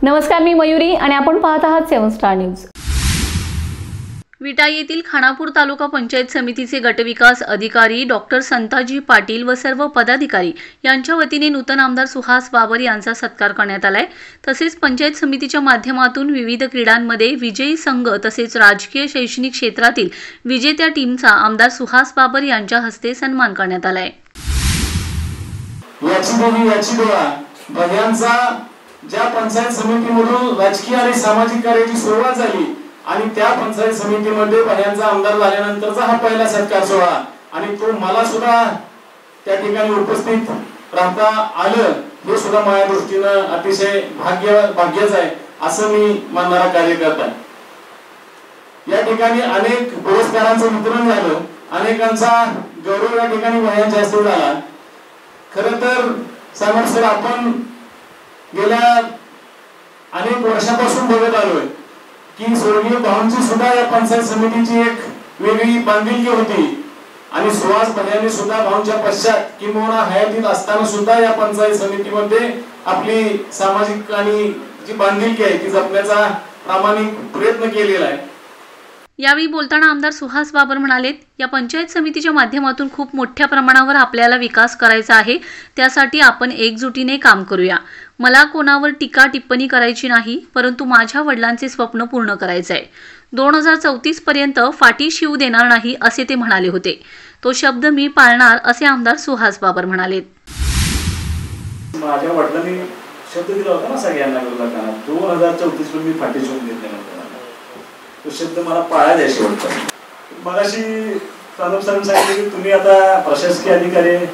नमस्कार, मी मयुरी आणि आपण पाहत आहात 7 स्टार न्यूज। विटा येथील खानापूर तालुका पंचायत समितीचे गटविकास अधिकारी डॉक्टर संताजी पाटील व सर्व पदाधिकारी यांच्या वतीने नूतन आमदार सुहास बाबर यांचा सत्कार करण्यात आलाय। तसेच पंचायत समितीच्या माध्यमातून विविध क्रीडांमध्ये विजयी संघ तसेच राजकीय शैक्षणिक क्षेत्रातील विजेत्या टीमचा आमदार सुहास बाबर यांच्या हस्ते सन्मान करण्यात आलाय। ज्या पंचायत समितीमधून राजकीय आणि सामाजिक कार्याची सुरुवात झाली आणि त्या पंचायत समितीमध्ये बह्यांचा आमदार झाल्यानंतरचा हा पहिला सत्कार सोहळा आणि तो मला सुद्धा त्या ठिकाणी उपस्थित राहता आलं हे सुद्धा माझ्या दृष्टीने अतिशय भाग्याचं आहे असं मी मानणारा कार्यकर्ता आहे। या ठिकाणी अनेक पुरस्कारांचं वितरण झालं, अनेकांचा गौरव या ठिकाणी बह्यांच्या हस्ते झाला। खरं तर सागर सर, आपण गेल्या अनेक वर्षापासून बघत आलोय की स्वर्गीय भाऊंची सुद्धा या पंचायत समितीची एक वेगळी बांधिलकी होती आणि सुहास भाऊंनी सुद्धा भाऊंच्या पश्चात किंवा हयातीत असताना सुद्धा या पंचायत समितीमध्ये आपली सामाजिक आणि जी बांधिलकी आहे ती जपण्याचा प्रामाणिक प्रयत्न केलेला आहे। यावेळी बोलताना आमदार सुहास बाबर म्हणाले, या पंचायत समितीच्या माध्यमातून खूप मोठ्या प्रमाणावर आपल्याला विकास करायचा आहे, त्यासाठी आपण एकजुटीने काम करूया। मला कोणावर टीका टिप्पणी करायची नाही, परंतु माझ्या वडिलांचे स्वप्न पूर्ण करायचे आहे। 2034 पर्यंत फाटी शिवू देणार नाही असे ते म्हणाले होते। तो शब्द मी पाळणार असे आमदार सुहास बाबर म्हणाले। माझ्या वडिलांनी शब्द दिला होता ना सगळ्यांना, 2034 पर्यंत मी फाटी शिवून देत नाही, तो शब्द मला पाळायचा आहे शेवटचा। मगाशी सानप सरांनी सांगितले की तुम्ही आता प्रशासकीय अधिकारी आहे,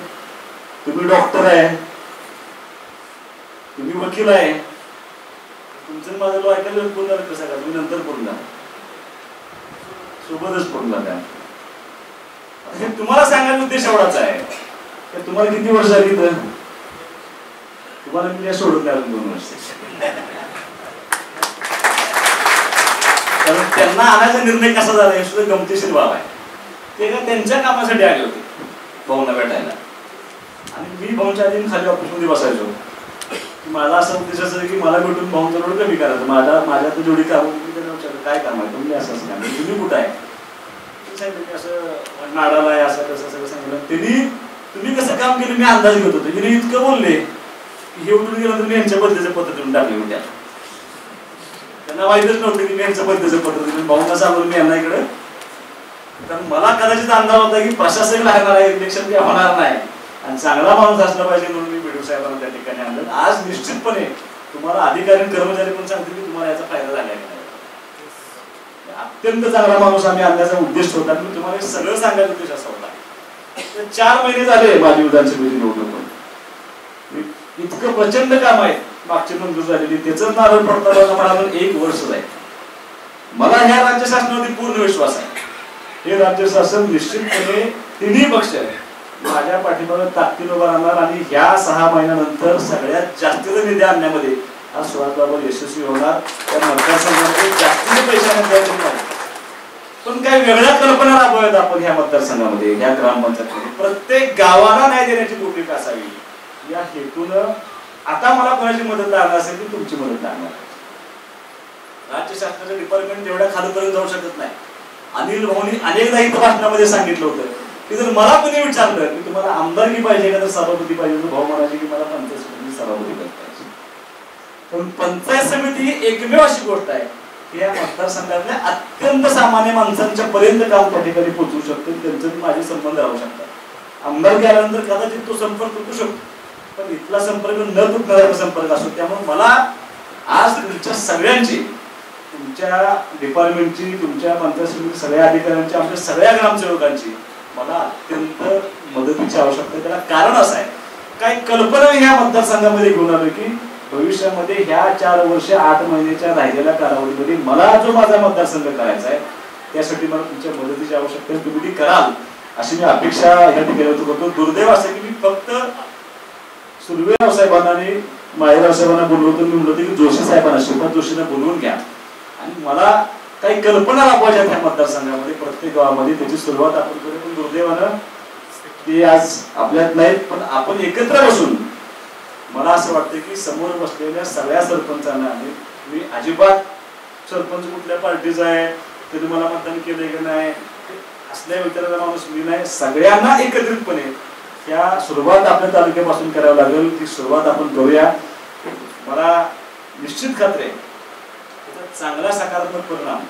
तुम्ही डॉक्टर आहे, तुम्ही वकील आहे, तुमचं माझं लो ऐकायला बोलणार कसं का, तुम्ही नंतर बोलला सोबतच बोलला त्या। हे तुम्हाला सांगायचा उद्देश एवढाच आहे की तुम्हाला किती वर्ष झाली तर तुम्हाला मी सोडून द्या 2 वर्ष, कारण त्यांना आणायचा निर्णय कसा झाला हे सुद्धा गमतीशीर बाब आहे। ते का त्यांच्या कामासाठी आले होते भाऊंना भेटायला आणि मी भाऊंच्या आधी खाली ऑफिसमध्ये बसायचो। माझा असा उद्देश असायचा की मला भेटून भाऊंचं रोड कमी करायचं, माझ्या तर जेवढी काम होती काय काम आहे, तुम्ही असं काम तुम्ही कुठं आहे, सांगितलं असं नाडाला आहे, असं कसं सगळं सांगितलं त्यांनी। तुम्ही कसं काम केलं मी अंदाज घेत होतो, तिने इतकं बोलले की हे उठून गेलं तर मी यांच्या बद्दलचं पत्र देऊन टाकले होत्या। त्यांना माहितच नव्हतं की मी यांचं बद्दलचं पत्र देऊन भाऊंना सांगून मी यांना इकडे, कारण मला कदाचित अंदाज होता की प्रशासक लागणार आहे, इलेक्शन काही होणार नाही आणि चांगला माणूस असला पाहिजे म्हणून मी बीडीओ साहेबांना त्या ठिकाणी आणलं। आज निश्चितपणे तुम्हाला अधिकारी कर्मचारी पण सांगतील की तुम्हाला याचा फायदा झाला आहे, अत्यंत चांगला माणूस आम्ही आणण्याचा उद्देश होता। मी तुम्हाला सगळं सांगायचा उद्देश असा होता। 4 महिने झाले माझी विधानसभेची निवडणूक, इतकं प्रचंड काम आहे मागची मंजूर झालेली, त्याचं नारळ पडताना मला 1 वर्ष जाईल। मला ह्या राज्य शासनावरती पूर्ण विश्वास आहे, हे राज्य शासन निश्चितपणे तिन्ही पक्ष माझ्या पाठीमागे ताकदीने उभा राहणार आणि ह्या 6 महिन्यानंतर सगळ्यात जास्तीचा निधी आणण्यामध्ये हा सुहास बाबर यशस्वी होणार। त्या मतदारसंघामध्ये जास्तीचे पैसे आणण्यात पण काही वेगळ्या कल्पना राबवत आपण ह्या मतदारसंघामध्ये, ह्या ग्रामपंचायतीमध्ये प्रत्येक गावाला न्याय देण्याची भूमिका असावी या हेतून आता मला कोणाची मदत लागणार असेल की तुमची मदत लागणार। राज्य शासनाचं डिपार्टमेंट एवढ्या खालपर्यंत जाऊ शकत नाही। अनिल भाऊंनी अनेकदा इथं भाषणामध्ये सांगितलं होतं की जर मला कोणी विचारलं की तुम्हाला आमदारकी पाहिजे का तर सभापती पाहिजे, तर भाऊ म्हणायचे की मला पंचायत समिती सभापती पाहिजे। पण पंचायत समिती ही एकमेव अशी गोष्ट आहे की या मतदारसंघातल्या अत्यंत सामान्य माणसांच्या पर्यंत काम त्या ठिकाणी पोहोचू शकतो, त्यांचे माझे संबंध राहू शकतात। आमदारकी आल्यानंतर कदाचित तो संपर्क तुटू शकतो, पण इथला संपर्क न तुटणारा संपर्क असतो। त्यामुळे मला आज तुमच्या सगळ्यांची, तुमच्या डिपार्टमेंटची, तुमच्या पंचायत समिती सगळ्या अधिकाऱ्यांची, आमच्या सगळ्या ग्रामसेवकांची मला अत्यंत मदतीची आवश्यकता आहे। त्याला कारण असं आहे, काही कल्पना ह्या मतदारसंघामध्ये घेऊन आलो की भविष्यामध्ये ह्या 4 वर्ष 8 महिन्याच्या राहिलेल्या कालावधीमध्ये मला जो माझा मतदारसंघ करायचा आहे त्यासाठी मला तुमच्या मदतीची आवश्यकता आहे, तुम्ही ती कराल अशी मी अपेक्षा या ठिकाणी करतो। दुर्दैव असं की मी फक्त सुर्वेराव साहेबांना आणि माहेराव साहेबांना बोलवतो, मी म्हणतो की जोशी साहेबांना, श्रीपाद जोशींना बोलवून घ्या आणि मला काही कल्पना राबवायच्या त्या मतदारसंघामध्ये प्रत्येक गावामध्ये, त्याची सुरुवात आपण करू। पण दुर्दैवानं ते आज आपल्यात नाहीत, पण आपण एकत्र बसून मला असं वाटतं की समोर बसलेल्या सगळ्या सरपंचांना मी अजिबात सरपंच कुठल्या पार्टीचा आहे ते तुम्हाला मतदान केलंय की नाही असल्या विचाराचा माणूस मी नाही. सगळ्यांना एकत्रितपणे त्या सुरुवात आपल्या तालुक्यापासून करावं लागेल. ती सुरुवात आपण करूया. मला निश्चित खात्री आहे त्याचा चांगला सकारात्मक परिणाम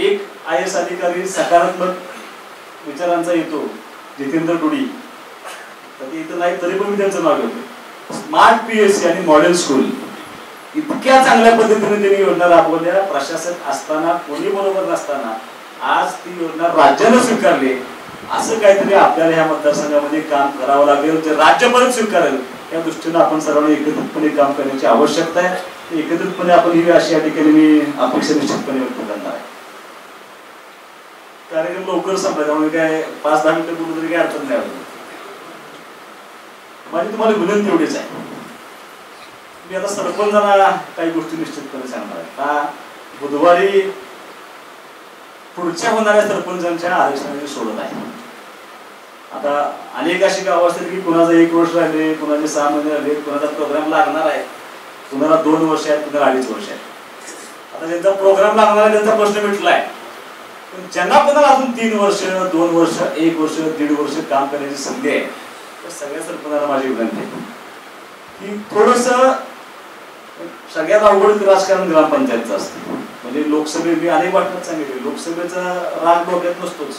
एक IAS अधिकारी सकारात्मक विचारांचा येतो जितेंद्र डोडी. तर ते इथं नाही तरी पण मी त्यांचं नाव घेतो. स्मार्ट PSC आणि मॉडेल स्कूल इतक्या चांगल्या पद्धतीने त्यांनी योजना राबवल्या. प्रशासक असताना कोणी बरोबर नसताना आज ती योजना राज्यानं स्वीकारली. असं काहीतरी आपल्याला ह्या मतदारसंघामध्ये काम करावं लागेल जे राज्य परत स्वीकारेल. या दृष्टीनं आपण सर्वांनी एकत्रितपणे काम करण्याची आवश्यकता आहे. एकत्रितपणे आपण ही अशी या ठिकाणी मी अपेक्षा निश्चितपणे व्यक्त करणार आहे. कार्यक्रम लवकर संपला त्यामुळे काय 5-10 मिनिटं बोलू तरी काही अडचण नाही. माझी तुम्हाला विनंती एवढीच आहे. मी आता सरपंचांना काही गोष्टी निश्चितपणे सांगणार आहे. का बुधवारी पुढच्या होणाऱ्या सरपंचांच्या आरक्षणाची सोडत आहे. आता अनेक अशी गावं असतील की कुणाचं 1 वर्ष राहिले, कुणाचे 6 महिने राहिले, कुणाचा प्रोग्राम लागणार आहे, कुणाला 2 वर्ष आहेत, कुणाला 2.5 वर्ष आहेत. आता ज्यांचा प्रोग्राम लागणार आहे त्यांचा प्रश्न मिटलाय. पण ज्यांना कुणाला अजून 3 वर्ष, 2 वर्ष, 1 वर्ष, 1.5 वर्ष काम करण्याची संधी आहे तर सगळ्या सरपंचांना माझी विनंती आहे की थोडस सगळ्यात अवघड राजकारण ग्रामपंचायतचं असतं. म्हणजे लोकसभेत मी अनेक वाटण्यात सांगितले लोकसभेचा राग डोक्यात नसतोच,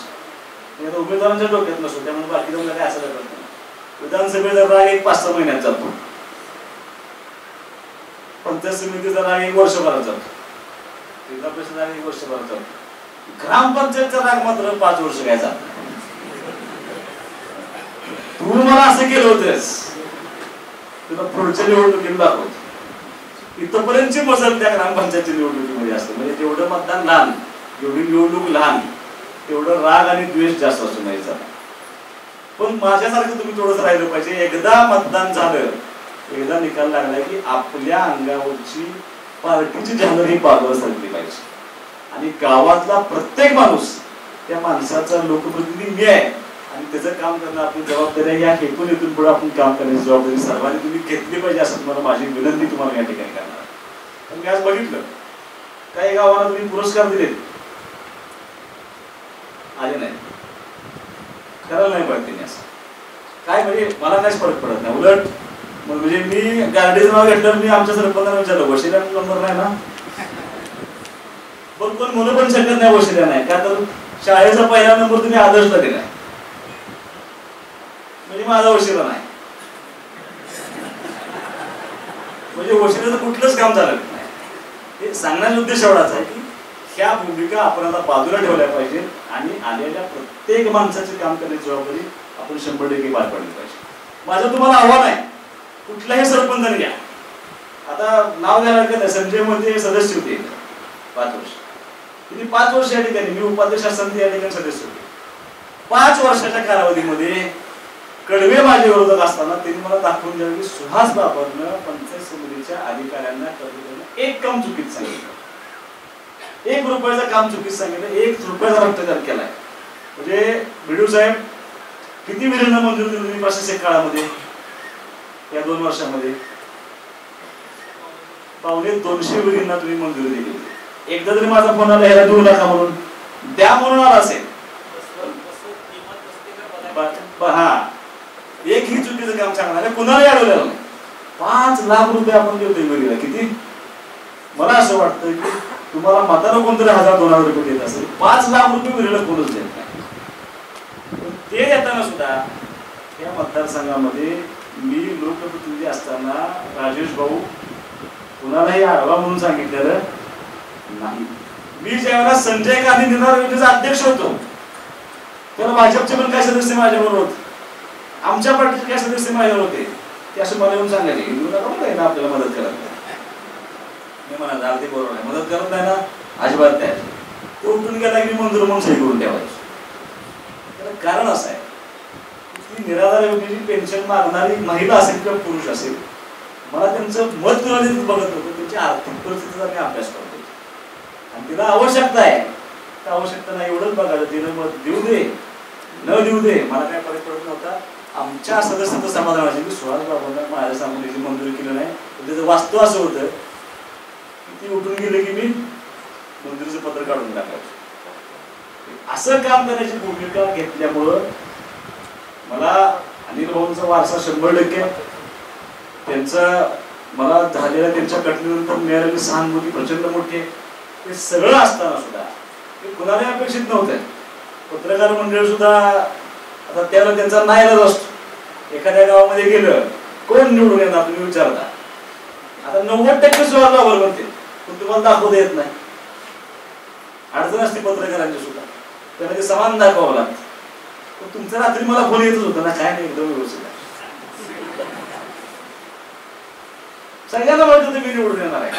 उमेदवारांच्या डोक्यात नसतो. त्यामुळे बाकी लोक काय असं करत नाही. विधानसभेचा राग 1-5-6 महिन्यात जातो. पंचायत समितीचा राग 1 वर्षभरात जातो. जिल्हा परिषद राग 1 वर्षभरात जातो. ग्रामपंचायतचा राग मात्र 5 वर्ष काय जात. तू मला असं केलं होतेस तुला पुढच्या निवडणुकीला दाखवतो. इथपर्यंतची मजल त्या ग्रामपंचायतच्या निवडणुकीमध्ये असते. म्हणजे जेवढं मतदान लहान, जेवढी निवडणूक लहान, तेवढं राग आणि द्वेष जास्त असू नये. पण माझ्यासारखं तुम्ही थोडंसं राहिलं पाहिजे. एकदा मतदान झालं, एकदा निकाल लागला की आपल्या अंगावरची पार्टीची झालर ही बाजूला सरकली पाहिजे. आणि गावातला प्रत्येक माणूस त्या माणसाचा लोकप्रतिनिधी मी आहे आणि त्याचं काम करणं आपली जबाबदारी आहे. या हेतून इथून पुढे आपण काम करण्याची जबाबदारी सर्वांनी तुम्ही घेतली पाहिजे असं तुम्हाला माझी विनंती तुम्हाला या ठिकाणी करणार आहे. पण मी आज बघितलं काही गावांना तुम्ही पुरस्कार दिले आले नाही, करायला नाही पाहिजे त्यांनी असं काय. म्हणजे मला काहीच फरक पडत नाही. उलट म्हणजे मी गार्डीचं नाव घेतलं मी आमच्या सरपंचाला विचारलं वशिला नंबर नाही ना, पण कोण म्हणू पण शकत नाही वशिला नाही का तर शाळेचा पहिला नंबर तुम्ही आदर्शला दिलाय म्हणजे माझा वशिला नाही. म्हणजे वशिलाचं कुठलंच काम झालं नाही. हे सांगण्याचा उद्देश एवढाच आहे की ह्या भूमिका आपण आता बाजूला ठेवल्या पाहिजेत आणि आलेल्या प्रत्येक माणसाचे काम करण्याची जबाबदारी आपण 100% पार पाडली पाहिजे. माझं तुम्हाला आव्हान आहे कुठल्याही सरपंचाने घ्या. आता नाव द्यायला हरकत नाही. संजय मध्ये सदस्य होते 5 वर्ष. तिथे 5 वर्ष या ठिकाणी मी उपाध्यक्ष असताना या ठिकाणी सदस्य होते. 5 वर्षाच्या कालावधीमध्ये कडवे माझ्या विरोधात असताना त्यांनी मला दाखवून द्यावं की सुहास बाबरनं पंचायत समितीच्या अधिकाऱ्यांना एक काम चुकीत सांगितलं, 1 रुपयाचं काम चुकीत सांगितलं, 1 रुपयाचा भ्रष्टाचार केलाय. म्हणजे बीडीओ साहेब किती विहिरींना मंजुरी दिली तुम्ही प्रशासक काळामध्ये या 2 वर्षामध्ये? 250 विहिरींना तुम्ही मंजुरी दिली. एकदा तरी माझा फोन आला ह्याला देऊ नका म्हणून, द्या म्हणून आला असेल. हा एकही चुकीचं काम सांगणार कुणालाही अडवलेलं नाही. 5 लाख रुपये आपण देतोय विहिरीला. किती? मला असं वाटतं की तुम्हाला मतानं कोणतरी 1000-2000 रुपये देत असेल, 5 लाख रुपये विहिरीला कोणच देत नाही. ते देताना सुद्धा या मतदारसंघामध्ये मी लोकप्रतिनिधी असताना राजेश भाऊ कुणालाही आडवा म्हणून सांगितलेलं नाही. मी ज्यावेळेला संजय गांधी निर्धार योजनेचा अध्यक्ष होतो तेव्हा भाजपचे पण काय सदस्य माझ्याबरोबर होते, आमच्या पार्टीचे काय सदस्य माझ्यावर होते. ते असं मला येऊन सांगायचे ना आपल्याला मदत करत नाही. मी म्हणा अगदी बरोबर आहे, मदत करत नाही ना अजिबात नाही. तो उठून गेला की मंजूर म्हणून सही करून ठेवायची. त्याला कारण असं आहे की निराधार योजनेची पेन्शन मागणारी महिला असेल किंवा पुरुष असेल, मला त्यांचं मत बघत होतं, त्यांची आर्थिक परिस्थितीचा मी अभ्यास करतो आणि तिला आवश्यकता आहे त्या आवश्यकता नाही एवढंच बघायचं. तिनं मत देऊ दे न देऊ दे मला काय फरक पडत नव्हता. आमच्या सदस्यांचं समाधान व्हायचं की सुहास बाबांना माझ्या समोर याची मंजुरी केली नाही. त्याचं वास्तव असं होतं की ती उठून गेले की मी मंजुरीचं पत्र काढून टाकायचं. असं काम करण्याची भूमिका घेतल्यामुळं मला अनिल भाऊंचा वारसा 100%, त्यांचा मला झालेल्या त्यांच्या घटनेनंतर मिळालेली सहानुभूती प्रचंड मोठी आहे. ते सगळं असताना सुद्धा ते कुणाला अपेक्षित नव्हतं. पत्रकार मंडळ सुद्धा आता त्याला त्यांचा नाईलाज असतो. एखाद्या गावामध्ये गेलं कोण निवडून येणार तुम्ही विचारता, आता 90% सुहास बाबर म्हणते, पण तुम्हाला दाखवता येत नाही. अडचण असते पत्रकारांची सुद्धा, त्यांना ते समान दाखवावं लागतं. पण तुमचा रात्री मला फोन येतच होता ना, काय नाही एकदम व्यवस्थित आहे. सगळ्यांना माहित होतं मी निवडून येणार आहे,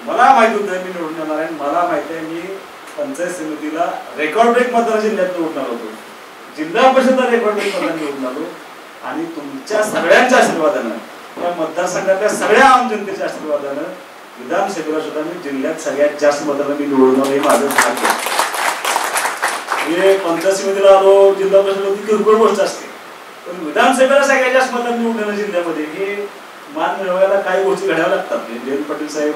मला माहित होतं मी निवडून येणार आहे. मला माहित आहे मी पंचायत समितीला रेकॉर्ड ब्रेक मतदान जिल्ह्यात निवडणार होतो, जिल्हा परिषदला रेकॉर्ड ब्रेक मतदान निवडून आलो. आणि तुमच्या सगळ्यांच्या आशीर्वादानं, त्या मतदारसंघातल्या सगळ्या आम जनतेच्या आशीर्वादानं विधानसभेला सुद्धा मी जिल्ह्यात सगळ्यात जास्त मतांना मी निवडून आलो. हे माझं भाग्य. हे पंचायत समितीला आलो, जिल्हा परिषद किरकोळ गोष्ट असते, पण विधानसभेला सगळ्यात जास्त मतांना निवडून येणं जिल्ह्यामध्ये हे मान मिळवायला काही गोष्टी घडाव्या लागतात. जयंत पाटील साहेब,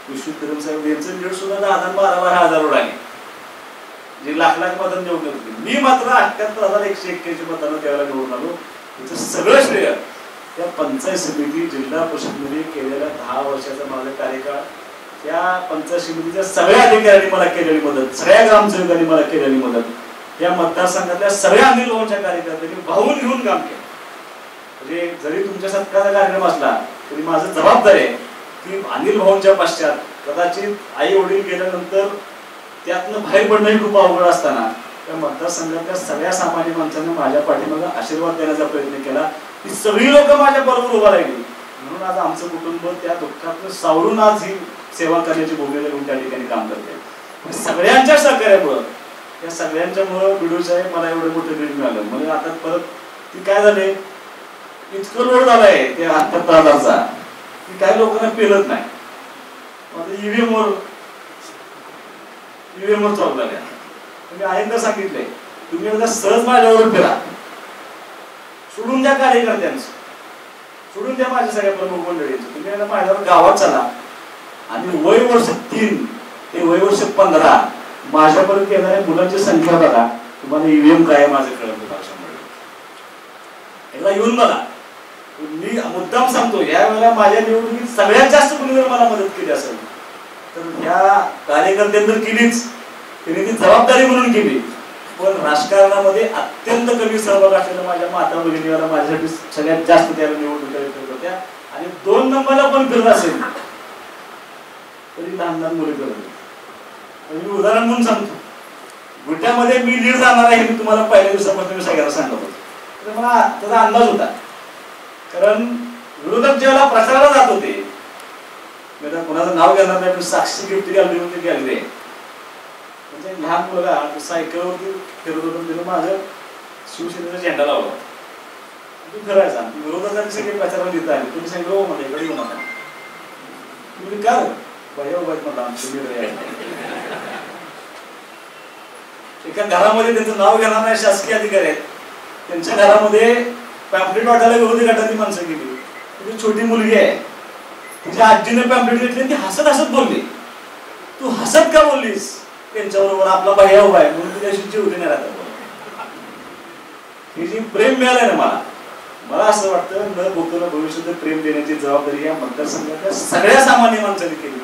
विश्वजित कदम साहेब यांचं लीड सुद्धा 10,000-12,000 वर आहे, जे लाख मतांना निवडून होते. मी मात्र 78,181 मतांना त्यावेळेला निवडून आलो. याचं सगळं श्रेय त्या पंचायत समिती जिल्हा परिषदमध्ये केलेल्या 10 वर्षाचा माझा कार्यकाळ, त्या पंचायत समितीच्या सगळ्या अधिकाऱ्यांनी मला केलेली मदत, सगळ्या ग्रामसेवकांनी मला केलेली मदत, त्या मतदारसंघातल्या सगळ्या अनिल भाऊंच्या कार्यकर्त्यांनी वाहून घेऊन काम केलं. म्हणजे जरी तुमच्या सत्काराचा कार्यक्रम असला तरी माझं जबाबदारी आहे की अनिल भाऊंच्या पश्चात कदाचित आई वडील गेल्यानंतर त्यातनं बाहेर पडणंही खूप अवघड असताना त्या मतदारसंघातल्या सगळ्या सामान्य माणसांना माझ्या पाठीमागे आशीर्वाद देण्याचा प्रयत्न केला. ती सगळी लोक माझ्या बरोबर उभा राहिली. म्हणून आज आमचं कुटुंब त्या दुःखातून सावरून आज ही सेवा करण्याची भूमिका घेऊन त्या ठिकाणी काम करते. सगळ्यांच्या सहकार्यामुळं, या सगळ्यांच्यामुळं बिडू साहेब मला एवढं मोठं लीड मिळालं. म्हणजे आता परत ती काय झाले, इतकं लोड झालाय त्या 78,000चा की काही लोकांना पेलत नाही. ईव्हीएम वर चालू लागल्या. मी अनेकदा सांगितलंय, तुम्ही एकदा सहज माझ्यावर फिरा, सोडून द्या कार्यकर्त्यांचं, सोडून द्या माझ्या सगळ्या प्रमुख मंडळींचं. तुम्ही एकदा माझ्यावर गावात चला आणि वय वर्ष 3 ते वय वर्ष 15 माझ्यापर्यंत येणाऱ्या मुलांची संख्या बघा, तुम्हाला ईव्हीएम काय माझं कळत एकदा येऊन बघा. मी मुद्दाम सांगतो, या वेळेला माझ्या निवडणुकीत सगळ्यात जास्त कुणी जर मला मदत केली असेल तर ह्या कार्यकर्त्यांनी तर केलीच, त्यांनी ती जबाबदारी म्हणून केली. पण राजकारणामध्ये अत्यंत कमी सहभाग असलेल्या माझ्या माता भगिनीला माझ्यासाठी सगळ्यात जास्त त्याला निवडणुका करत होत्या. आणि 2 नंबरला पण फिरत असेल तरी लहान लहान मुली करत होती. मी उदाहरण म्हणून सांगतो, गुट्यामध्ये मी लीड जाणार आहे मी तुम्हाला पहिल्या दिवसापासून मी सगळ्यांना सांगत होतो. तर मला त्याचा अंदाज होता, कारण विरोधक ज्यावेळेला प्रचाराला जात होते, मी आता कोणाचं नाव घेणार नाही, पण साक्षी गिफ्ट गॅलरी होती गॅलरी, म्हणजे लहान मुलगा सायकलवरती फिरत होतो, तिने माझं शिवसेनेचा झेंडा लावला. तू फिरायचा, विरोधकांचे सगळे प्रचाराला देत आले. तुम्ही सांगितलं हो मला इकडे येऊ नका. तुम्ही का भैया उभा आहेत मला, एका घरामध्ये त्यांचं नाव घेणार नाही शासकीय अधिकारी आहेत, त्यांच्या घरामध्ये पॅम्पलेट वाटायला विरोधी गटाची माणसं गेली. तुझी छोटी मुलगी आहे, तिच्या आजीने पॅम्पलेट घेतली, ती हसत हसत बोलली. तू हसत का बोललीस? त्यांच्याबरोबर आपला भैया उभा आहे म्हणून तुझ्याशी जीवली नाही राहतात. हे जे प्रेम मिळालंय ना मला असं वाटतं, न भूतून भविष्यात प्रेम देण्याची जबाबदारी या मतदारसंघातल्या सगळ्या सामान्य माणसांनी केली,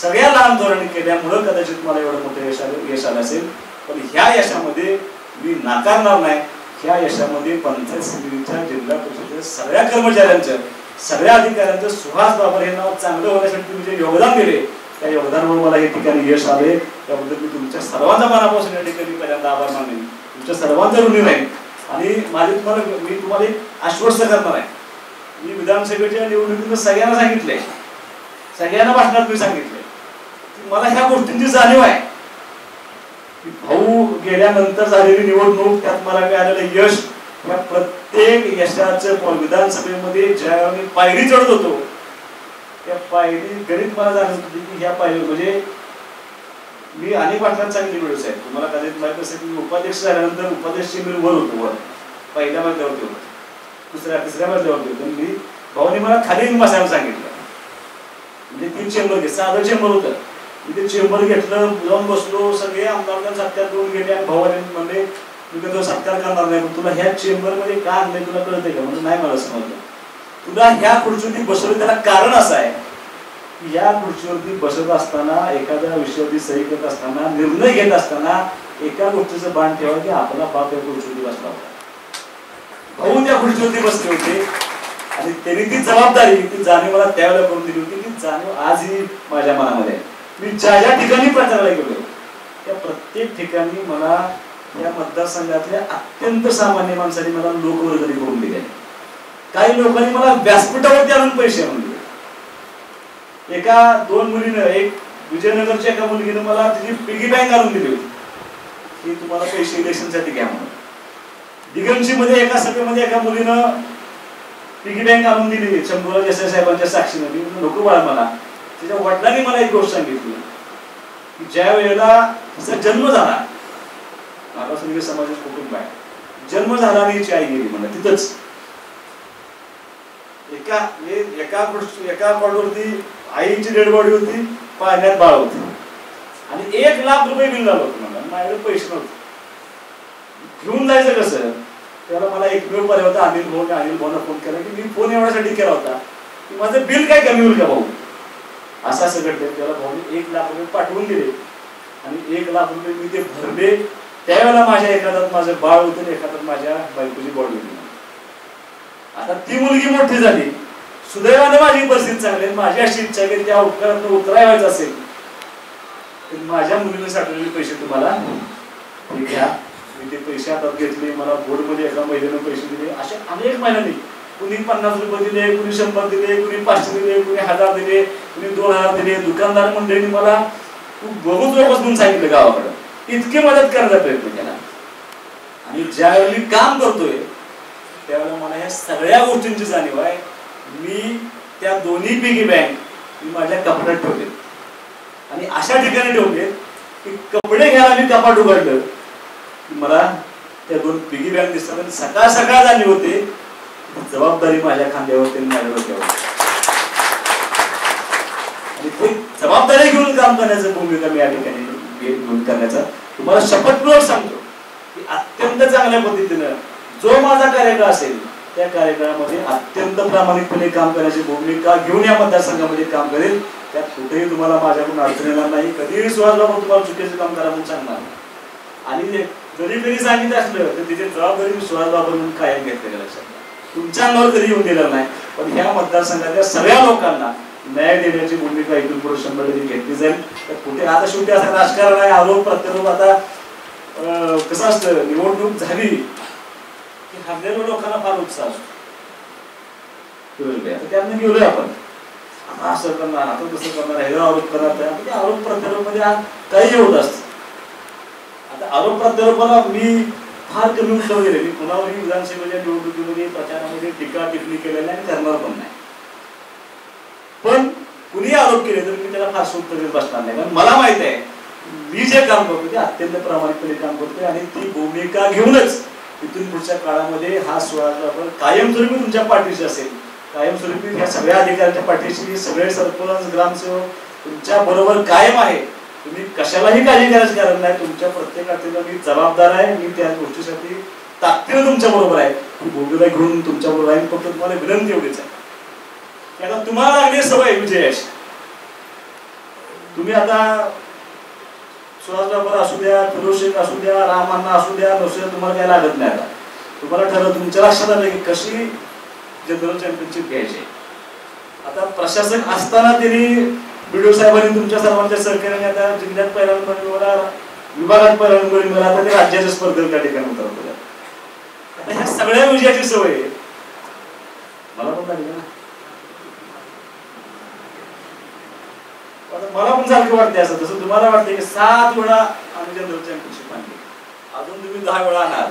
सगळ्या लहान थोरांनी केल्यामुळं कदाचित मला एवढं मोठं यश आलं असेल. पण ह्या यशामध्ये मी नाकारणार नाही. ह्या यशामध्ये पंचायत समितीच्या जिल्हा परिषदेच्या सगळ्या कर्मचाऱ्यांचं, सगळ्या अधिकाऱ्यांचं, सुहास बाबर हे नाव चांगलं होण्यासाठी तुम्ही जे योगदान दिले त्या योगदानामुळे मला हे ठिकाणी यश आले. त्याबद्दल मी तुमच्या सर्वांचा मनापासून या ठिकाणी पहिल्यांदा आभार मानेन, तुमच्या सर्वांचा ऋणी राहील. आणि मी तुम्हाला एक आश्वस्त करणार आहे, मी विधानसभेच्या निवडणुकीत सगळ्यांना सांगितलंय, सगळ्यांना भाषणात मी सांगितलंय की मला ह्या गोष्टींची जाणीव आहे. भाऊ गेल्यानंतर झालेली निवडणूक, त्यात मला मिळालेलं यश, या प्रत्येक यशाचं विधानसभेमध्ये ज्या मी पायरी चढत होतो त्या पायरी गणित मला जाणवत होती की ह्या पायरी म्हणजे मी अनेक वाटण्यात चांगली वेळेस आहे. तुम्हाला कदाचित माहित असेल की उपाध्यक्ष झाल्यानंतर उपाध्यक्ष मी वर होतो, वर पहिल्या मजल्यावरती होतो. तिसऱ्या मजल्यावरती होतो. मी भाऊनी मला खाली बसायला सांगितलं. म्हणजे 3 चेंबर घे, साधं चेंबर होतं. मी ते चेंबर घेतलं, जाऊन बसलो. सगळे आमदार सत्कार देऊन गेले आणि भावाने म्हणले मी तो सत्कार करणार नाही, तुला ह्या चेंबर मध्ये का आणलंय तुला कळतंय का? म्हणजे नाही मला समजलं. तुला ह्या खुर्चीवरती बसवलं त्याला कारण असं आहे की या खुर्चीवरती बसत असताना, एखाद्या विषयावरती सही करत असताना, निर्णय घेत असताना एका गोष्टीचं बाण ठेवा की आपला बाप या खुर्चीवरती बसला होता, भाऊ त्या खुर्चीवरती बसले होते आणि त्यांनी ती जबाबदारी, ती जाणीव मला त्यावेळेला करून दिली होती. ती जाणीव आजही माझ्या मनामध्ये आहे. मी ज्या ज्या ठिकाणी प्रचाराला गेलो त्या प्रत्येक ठिकाणी मला या मतदारसंघातल्या अत्यंत सामान्य माणसांनी मला लोकवर्गणी करून दिली. काही लोकांनी मला व्यासपीठावरती आणून पैसे आणून दिले. एका 2 मुलीनं, एक विजयनगरच्या एका मुलगीनं मला तिची पिगी बँक आणून दिली होती की तुम्हाला पैसे इलेक्शनसाठी घ्या म्हणून. दिगंशी मध्ये एका सभेमध्ये एका मुलीनं पिगी बँक आणून दिली शंभूराज देसाई साहेबांच्या साक्षीने. मी नको बाळा, मला तिच्या वडिलांनी मला एक गोष्ट सांगितली की ज्या वेळेला तिचा जन्म झाला, मागासवर्गीय समाजाचं कुटुंब आहे, जन्म झाला आणि हिची आई गेली म्हणा तिथंच एका कॉडवरती आईची डेड बॉडी होती, पाण्यात बाळ होती आणि 1 लाख रुपये बिल झालं होतं. मला माझ्याकडे पैसे नव्हते, घेऊन जायचं कसं? त्याला मला एकमेव पर्याय होता अनिल भाऊना फोन केला की मी फोन एवढ्यासाठी केला होता की माझं बिल काय कमी होईल का भाऊ, असं घडलं. त्याला भाऊने 1 लाख रुपये पाठवून दिले आणि 1 लाख रुपये मी ते भरले. त्यावेळेला माझ्या एखाद्यात माझं बाळ होतं आणि एखाद्यात माझ्या बायकोची बॉडी होती. आता ती मुलगी मोठी झाली, सुदैवाने माझी परिस्थिती चांगली. माझी अशी इच्छा की त्या उपकारातून उतरायचं असेल तर माझ्या मुलीने साठवलेले पैसे तुम्हाला घ्या. मी ते पैसे हातात घेतले. मला बोर्डमध्ये एका महिलेने पैसे दिले. अशा अनेक महिलांनी, कुणी 50 रुपये दिले, कुणी 100 दिले, कुणी 500 दिले, कुणी 1000 दिले, कुणी 2000 दिले. दुकानदार मंडळींनी मला बघूच बसून सांगितलं गावाकडं, इतकी मदत करण्याचा प्रयत्न केला. आणि ज्यावेळी मी काम करतोय त्यावेळेला मला ह्या सगळ्या गोष्टींची जाणीव आहे. मी त्या दोन्ही पिगी बँक माझ्या कपड्यात ठेवले आणि अशा ठिकाणी ठेवले की कपडे घ्यायला मी कपाट उघडलं की मला त्या 2 पिगी बँक दिसतात आणि सकाळ सकाळ जाणीव होते जबाबदारी माझ्या खांद्यावरती माझ्या डोक्यावर आणि ते जबाबदारी घेऊन काम करण्याचं भूमिका मी या ठिकाणी घेऊन करण्याचा तुम्हाला शपथपूर्वक सांगतो की अत्यंत चांगल्या पद्धतीनं जो माझा कार्यकाळ असेल त्या कार्यकाळामध्ये अत्यंत प्रामाणिकपणे काम करण्याची भूमिका घेऊन या मतदारसंघामध्ये काम करेल. त्यात कुठेही तुम्हाला माझ्याकडून अडचण येणार नाही. कधीही सुहासबाबा तुम्हाला चुकीचं काम करा म्हणून सांगणार आणि जरी कधी सांगितलं असलं तर तिची जबाबदारी मी सुहासबाबा म्हणून कायम घेतलेल्या लक्षात तुमच्या अंगावर कधी येऊन दिलेलं नाही. पण ह्या मतदारसंघातल्या सगळ्या लोकांना न्याय देण्याची भूमिका इथून पुढे 100% घेतली जाईल. तर कुठे आता शेवटी असं राजकारण आहे, आरोप प्रत्यारोप. आता कसं असतं, निवडणूक झाली की हरलेल्या लोकांना फार उत्साह असतो. त्यातनं गेलोय आपण, आता असं करणार, आता तसं करणार, हे आरोप करणार. ते आरोप प्रत्यारोप मध्ये काही होत असत. आता आरोप प्रत्यारोपाला मी फार कमी उत्तर दिले. मी कुणावरही विधानसभेच्या निवडणुकीमध्ये प्रचारामध्ये टीका टिप्पणी केलेल्या आणि करणार पण नाही. पण कुणी आरोप केले तर मी त्याला फारसं उत्तर देत बसणार नाही. कारण मला माहित आहे मी जे काम करतो ते अत्यंत प्रामाणिकपणे काम करतोय आणि ती भूमिका घेऊनच इथून पुढच्या काळामध्ये हा सुहासबाबा कायमस्वरूपी तुमच्या पाठीशी असेल. कायमस्वरूपी या सगळ्या अधिकाऱ्यांच्या पाठीशी, सगळे सरपंच, ग्रामसेवक तुमच्या बरोबर कायम आहे. तुम्ही कशालाही काळजी करायची कारण नाही. तुमच्या प्रत्येकाला मी जबाबदार आहे. मी त्या गोष्टीसाठी ताकदीने तुमच्या बरोबर आहे. ती भूमिका घेऊन तुमच्या बरोबर आहे. फक्त तुम्हाला विनंती एवढीच आहे की आता तुम्हाला लागली सवय विजयाची. तुम्ही आता सुहासबाबा असू द्या, फिरोज शेख असू द्या, रामांना असू द्या, नसू तुम्हाला काय लागत नाही. आता तुम्हाला ठरवलं, तुमच्या लक्षात आलं की कशी जनरल चॅम्पियनशिप घ्यायची. आता प्रशासक असताना त्यांनी बीडीओ साहेबांनी तुमच्या सर्वांच्या सहकार्याने आता जिल्ह्यात पहिला नंबर मिळवला, विभागात पहिला नंबर मिळवला, आता ते राज्याच्या स्पर्धेत त्या ठिकाणी उतरवलं. आता ह्या सगळ्या विजयाची सवय मला पण लागली ना. मला पण सारखं वाटते असं, तसं तुम्हाला वाटते की 7 वेळा आम्ही जनरल चॅम्पियनशिप आणली, अजून तुम्ही 10 वेळा आणाल.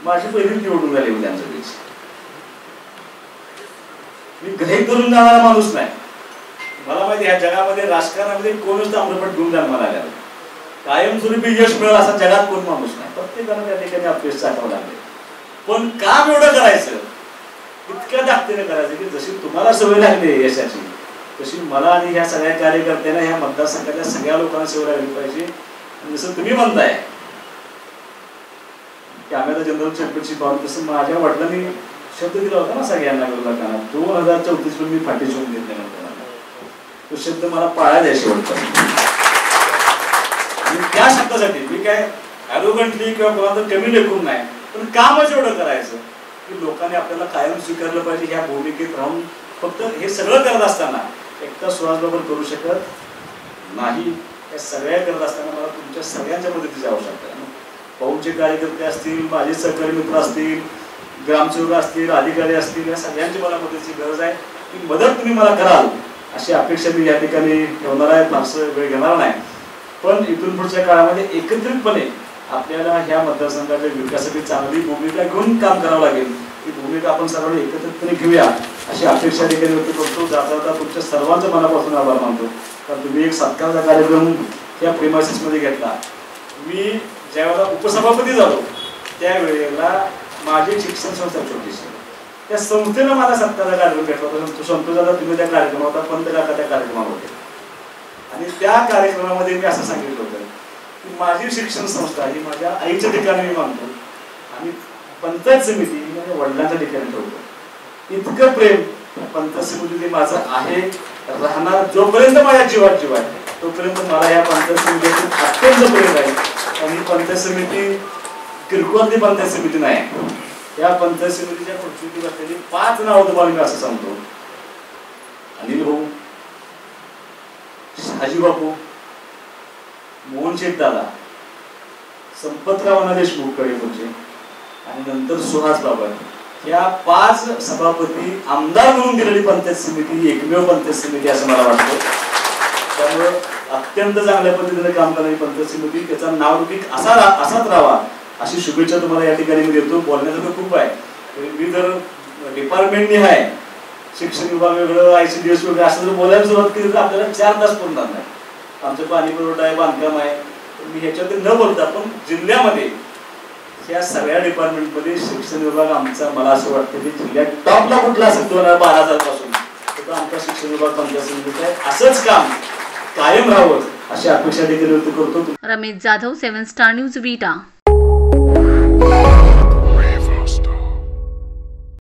माझी पहिली निवडून झाली विधानसभेची. मी गृहीत करून जाणारा माणूस नाही. मला माहिती ह्या जगामध्ये राजकारणामध्ये कोणच ताम्रपट घेऊन जाणार मला कायमस्वरूपी यश मिळेल असा जगात कोण माणूस नाही. प्रत्येकानं त्या ठिकाणी अपयश चाकावं लागले. पण काम एवढं करायचं, इतक्या ताकदीने करायचं की जशी तुम्हाला सवय लागली यशाची तशी मला आणि ह्या सगळ्या कार्यकर्त्यांना ह्या मतदारसंघातल्या सगळ्या लोकांना सवय लागली पाहिजे. जसं तुम्ही म्हणताय की आम्ही आता जनरल चॅम्पियनशिप आहोत, तसं माझ्या वडिलांनी शब्द दिला होता ना सगळ्यांना लोकांना, 2034 मी फाटी सोडून घेतले नव्हते. तो शब्द मला पाळायला शेवटचा. आणि त्या शब्दासाठी मी काय ॲरोगंटली किंवा कोणाला कमी लेखून नाही, पण कामच एवढं करायचं की लोकांनी आपल्याला कायम स्वीकारलं पाहिजे. ह्या भूमिकेत राहून फक्त हे सगळं करत असताना एकटा सुहासबाबर करू शकत नाही. या सगळ्या करत असताना मला तुमच्या सगळ्यांच्या मदतीची आवश्यकता आहे. पौचे कार्यकर्ते असतील, माझे सहकारी मित्र असतील, ग्रामसेवक असतील, अधिकारी असतील, या सगळ्यांची मला मदतीची गरज आहे. ती मदत तुम्ही मला कराल अशी अपेक्षा मी या ठिकाणी ठेवणार आहे. फारसं वेळ घेणार नाही, पण इथून पुढच्या काळामध्ये एकत्रितपणे आपल्याला ह्या मतदारसंघाच्या विकासासाठी चांगली भूमिका घेऊन काम करावं लागेल. ही भूमिका आपण सर्वांनी एकत्रितपणे घेऊया अशी अपेक्षा देखील व्यक्त करतो. जाता तुमच्या सर्वांचं मनापासून आभार मानतो, कारण तुम्ही एक सत्कारचा कार्यक्रम या प्रेमासिसमध्ये घेतला. मी ज्यावेळेला उपसभापती झालो त्यावेळेला माझी शिक्षण संस्था छोटीशी, त्या संस्थेनं मला सत्कारचा कार्यक्रम घेतला होता. संतोष दादा तुम्ही त्या कार्यक्रमात होता, पंत काका त्या कार्यक्रमात होते. आणि त्या कार्यक्रमामध्ये मी असं सांगितलं होतं की माझी शिक्षण संस्था ही माझ्या आईच्या ठिकाणी मी मानतो आणि पंचायत समिती ही माझ्या वडिलांच्या ठिकाणी ठेवतो. इतकं प्रेम पंचायत समिती माझं आहे, राहणार. जोपर्यंत माझ्या जीवात जीव आहे तोपर्यंत मला या पंचायत समितीतून अत्यंत प्रेम आहे. आणि पंचायत समिती किरकोळची पंचायत समिती नाही. या पंचायत समितीच्या खुर्चीवर असलेली 5 नावं तुम्हाला मी असं सांगतो: अनिल भाऊ, शहाजी बापू, मोहन शेठ दादा, संपतराव देशमुख कडेपूरचे आणि नंतर सुहास बाबर. या 5 सभापती आमदार म्हणून दिलेली पंचायत समिती एकमेव पंचायत समिती असं मला वाटतं. त्यामुळे अत्यंत चांगल्या पद्धतीने काम करणारी पंचायत समिती, त्याचा नावलौकिक असाच राहावा अशी शुभेच्छा तुम्हाला या ठिकाणी मी देतो. बोलण्यासारखं खूप आहे. मी जर डिपार्टमेंटनी आहे, शिक्षण विभाग वेगळं, ICDS वेगळं, असं जर बोलायला सुरुवात केली तर आपल्याला 4 तास पुरणार नाही. आमचं पाणी पुरवठा आहे, बांधकाम आहे. मी ह्याच्यावरती न बोलता पण जिल्ह्यामध्ये या सगळ्या डिपार्टमेंटमध्ये शिक्षण विभाग आमचा, मला असं वाटतं की जिल्ह्यात टॉपला कुठला असेल 2012 सालपासून तर आमचा शिक्षण विभाग पंचायत समितीचा आहे. असंच काम कायम राहावं अशी अपेक्षा देखील व्यक्त करतो. रमेश जाधव, 7 स्टार न्यूज, विटा.